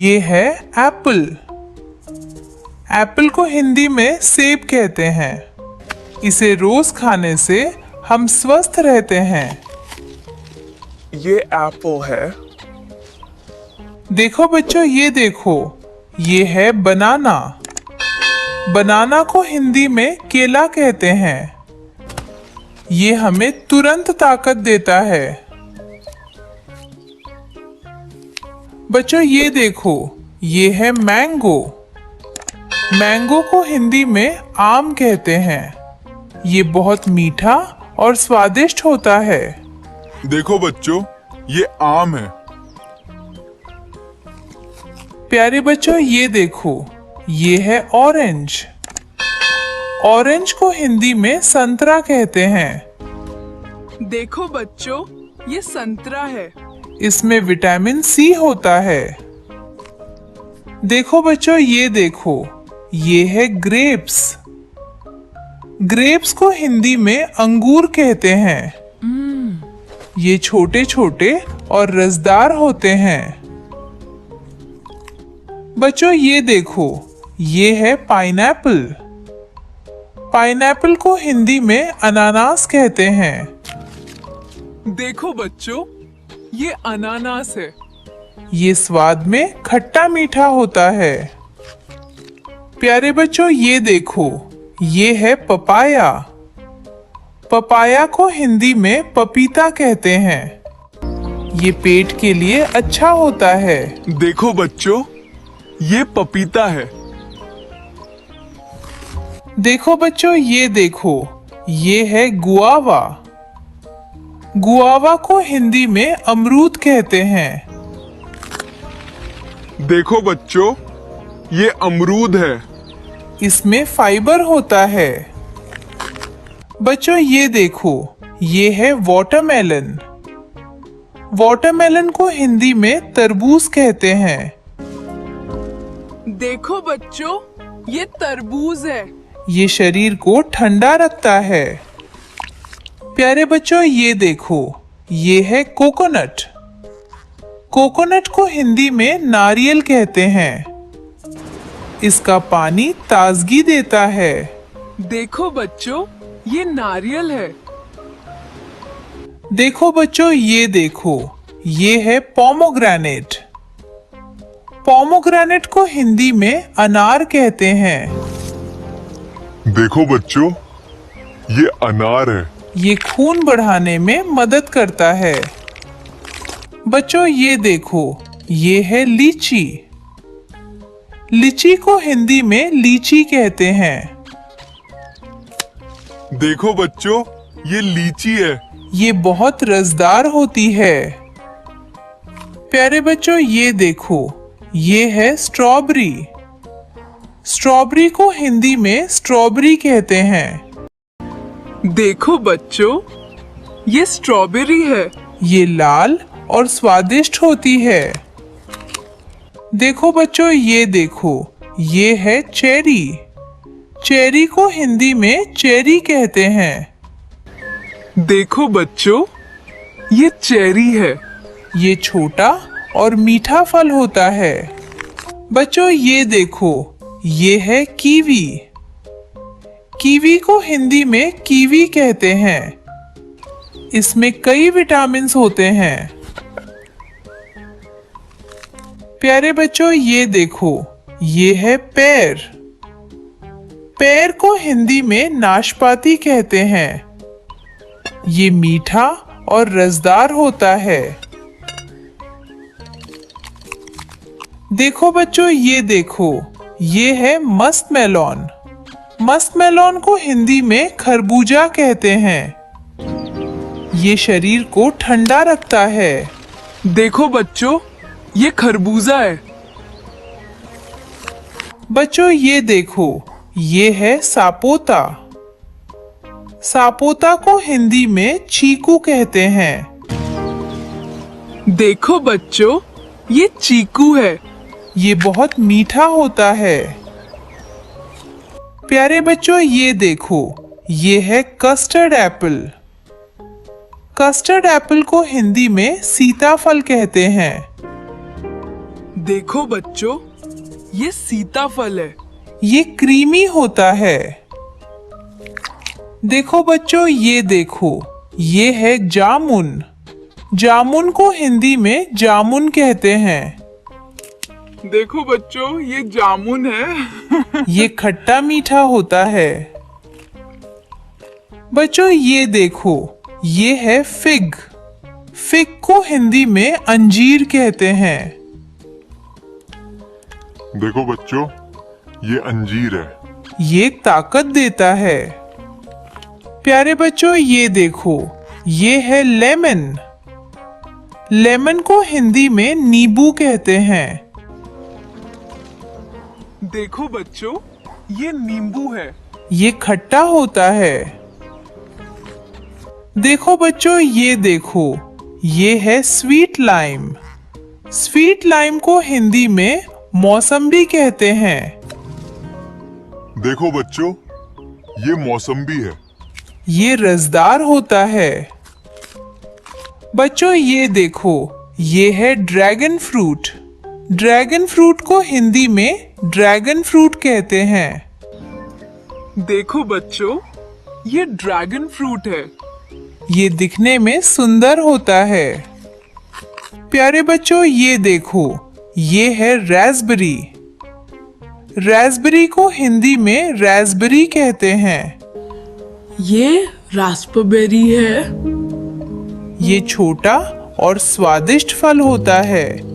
ये है Apple. Apple को हिंदी में सेब कहते हैं। इसे रोज खाने से हम स्वस्थ रहते हैं। ये एप्पल है। देखो बच्चों, ये देखो, ये है बनाना। बनाना को हिंदी में केला कहते हैं। ये हमें तुरंत ताकत देता है। बच्चों ये देखो, ये है मैंगो। मैंगो को हिंदी में आम कहते हैं। ये बहुत मीठा और स्वादिष्ट होता है। देखो बच्चों, ये आम है। प्यारे बच्चों ये देखो, ये है ऑरेंज। ऑरेंज को हिंदी में संतरा कहते हैं। देखो बच्चों, ये संतरा है। इसमें विटामिन सी होता है। देखो बच्चों, ये देखो, ये है ग्रेप्स। ग्रेप्स को हिंदी में अंगूर कहते हैं। ये छोटे छोटे और रसदार होते हैं। बच्चों ये देखो, ये है पाइनएप्पल। पाइनएप्पल को हिंदी में अनानास कहते हैं। देखो बच्चों, ये अनानास है। ये स्वाद में खट्टा मीठा होता है। प्यारे बच्चों ये देखो, ये है पपाया। पपाया को हिंदी में पपीता कहते हैं। ये पेट के लिए अच्छा होता है। देखो बच्चों, ये पपीता है। देखो बच्चों, ये देखो, ये है गुआवा। गुआवा को हिंदी में अमरूद कहते हैं। देखो बच्चों, ये अमरूद है। इसमें फाइबर होता है। बच्चों ये देखो, ये है वाटरमेलन। वाटरमेलन को हिंदी में तरबूज कहते हैं। देखो बच्चों, ये तरबूज है। ये शरीर को ठंडा रखता है। प्यारे बच्चों ये देखो, ये है कोकोनट। कोकोनट को हिंदी में नारियल कहते हैं। इसका पानी ताजगी देता है। देखो बच्चों, ये नारियल है। देखो बच्चों ये देखो, ये है पोमोग्रेनेट। पोमोग्रेनेट को हिंदी में अनार कहते हैं। देखो बच्चों, ये अनार है। ये खून बढ़ाने में मदद करता है। बच्चों ये देखो, ये है लीची। लीची को हिंदी में लीची कहते हैं। देखो बच्चों, ये लीची है। ये बहुत रसदार होती है। प्यारे बच्चों ये देखो, ये है स्ट्रॉबेरी। स्ट्रॉबेरी को हिंदी में स्ट्रॉबेरी कहते हैं। देखो बच्चों, ये स्ट्रॉबेरी है। ये लाल और स्वादिष्ट होती है। देखो बच्चों ये देखो, ये है चेरी। चेरी को हिंदी में चेरी कहते हैं। देखो बच्चों, ये चेरी है। ये छोटा और मीठा फल होता है। बच्चों ये देखो, ये है कीवी। कीवी को हिंदी में कीवी कहते हैं। इसमें कई विटामिन्स होते हैं। प्यारे बच्चों ये देखो, ये है पेर। पेर को हिंदी में नाशपाती कहते हैं। ये मीठा और रसदार होता है। देखो बच्चों ये देखो, ये है मस्कमेलन। मस्कमेलन को हिंदी में खरबूजा कहते हैं। ये शरीर को ठंडा रखता है। देखो बच्चों, ये खरबूजा है। बच्चों ये देखो, ये है सापोता। सापोता को हिंदी में चीकू कहते हैं। देखो बच्चों, ये चीकू है। ये बहुत मीठा होता है। प्यारे बच्चों ये देखो, ये है कस्टर्ड एप्पल। कस्टर्ड एप्पल को हिंदी में सीताफल कहते हैं। देखो बच्चों, ये सीताफल है। ये क्रीमी होता है। देखो बच्चों, ये देखो, ये है जामुन। जामुन को हिंदी में जामुन कहते हैं। देखो बच्चों, ये जामुन है। ये खट्टा मीठा होता है। बच्चों ये देखो, ये है फिग। फिग को हिंदी में अंजीर कहते हैं। देखो बच्चों, ये अंजीर है। ये ताकत देता है। प्यारे बच्चों ये देखो, ये है लेमन। लेमन को हिंदी में नींबू कहते हैं। देखो बच्चों, ये नींबू है। ये खट्टा होता है। देखो बच्चों, ये देखो, ये है स्वीट लाइम। स्वीट लाइम को हिंदी में मौसम्बी कहते हैं। देखो बच्चों, ये मौसम्बी है। ये रसदार होता है। बच्चों ये देखो, ये है ड्रैगन फ्रूट। ड्रैगन फ्रूट को हिंदी में ड्रैगन फ्रूट कहते हैं। देखो बच्चों, ये ड्रैगन फ्रूट है। ये दिखने में सुंदर होता है। प्यारे बच्चों ये देखो, ये है रास्पबेरी। रास्पबेरी को हिंदी में रास्पबेरी कहते हैं। ये रास्पबेरी है। ये छोटा और स्वादिष्ट फल होता है।